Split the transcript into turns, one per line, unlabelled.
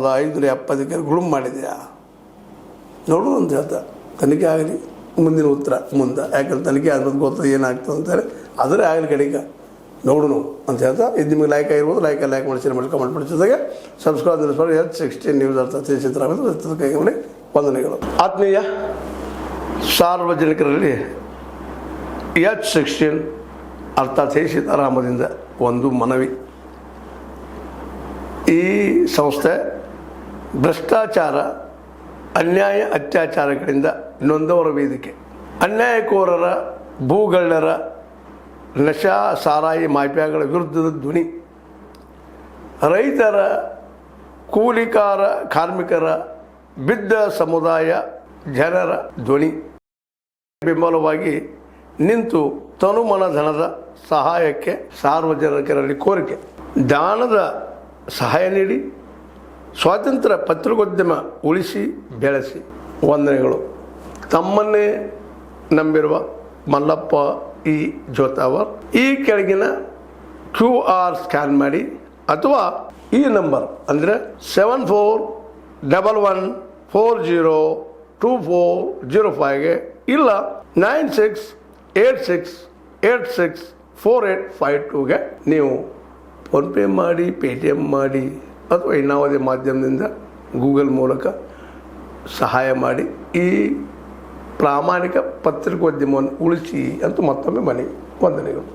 570ಕ್ಕೆ ಗುಳುಮ್ ಮಾಡಿದೆಯಾ ನೋಡು ಅಂತ ಹೇಳ್ತಾ ತನಿಖೆ ಆಗಲಿ ಮುಂದಿನ ಉತ್ತರ ಮುಂದೆ ಯಾಕಂದ್ರೆ ತನಿಖೆ ಆದ್ಮೇಲೆ ಗೊತ್ತದ ಏನಾಗ್ತದೆ ಅಂತಾರೆ ಅದರೇ ಆಗಲಿ ಕಡೆಗೆ ನೋಡು ಅಂತ ಹೇಳ್ತಾ ಇದು ನಿಮಗೆ ಲೈಕ್ ಆಗಿರ್ಬೋದು ಲೈಕ್ ಮಾಡಿ ಶೇರ್ ಮಾಡಿ ಕಮೆಂಟ್ ಮಾಡಿ ಜೊತೆಗೆ ಸಬ್ಸ್ಕ್ರೈಬ್ H16 ನ್ಯೂಸ್ ಅರ್ಥ ಚಿತ್ರ ಕೈಗೊಳ್ಳಿ ವಂದನೆಗಳು. ಆತ್ಮೀಯ ಸಾರ್ವಜನಿಕರಲ್ಲಿ H16 ಅರ್ಥಾತ್ ಸೀತಾರಾಮದಿಂದ ಒಂದು ಮನವಿ. ಈ ಸಂಸ್ಥೆ ಭ್ರಷ್ಟಾಚಾರ ಅನ್ಯಾಯ ಅತ್ಯಾಚಾರಗಳಿಂದ ನೊಂದವರ ವೇದಿಕೆ, ಅನ್ಯಾಯಕೋರರ ಭೂಗಳ್ಳರ ನಶಾ ಸಾರಾಯಿ ಮಾಫಿಯಾಗಳ ವಿರುದ್ಧದ ಧ್ವನಿ, ರೈತರ ಕೂಲಿಕಾರ ಕಾರ್ಮಿಕರ ಬಿದ್ದ ಸಮುದಾಯ ಜನರ ಧ್ವನಿ ಬೆಂಬಲವಾಗಿ ನಿಂತು ತನುಮನ ಧನದ ಸಹಾಯಕ್ಕೆ ಸಾರ್ವಜನಿಕರಲ್ಲಿ ಕೋರಿಕೆ. ದಾನದ ಸಹಾಯ ನೀಡಿ ಸ್ವಾತಂತ್ರ್ಯ ಪತ್ರಿಕೋದ್ಯಮ ಉಳಿಸಿ ಬೆಳೆಸಿ. ವಂದನೆಗಳು. ತಮ್ಮನ್ನೇ ನಂಬಿರುವ ಮಲ್ಲಪ್ಪ ಇ ಜೋತಾವರ್. ಈ ಕೆಳಗಿನ QR ಸ್ಕ್ಯಾನ್ ಮಾಡಿ ಅಥವಾ ಈ ನಂಬರ್ ಅಂದರೆ 7411402405ಗೆ ಇಲ್ಲ 9686864852ಗೆ ನೀವು ಫೋನ್ಪೇ ಮಾಡಿ, ಪೇಟಿಎಮ್ ಮಾಡಿ ಅಥವಾ ಇನ್ನಾವುದೇ ಮಾಧ್ಯಮದಿಂದ ಗೂಗಲ್ ಮೂಲಕ ಸಹಾಯ ಮಾಡಿ ಈ ಪ್ರಾಮಾಣಿಕ ಪತ್ರಿಕೋದ್ಯಮವನ್ನು ಉಳಿಸಿ ಅಂತ ಮತ್ತೊಮ್ಮೆ ಮನವಿ. ವಂದನೆಗಳು.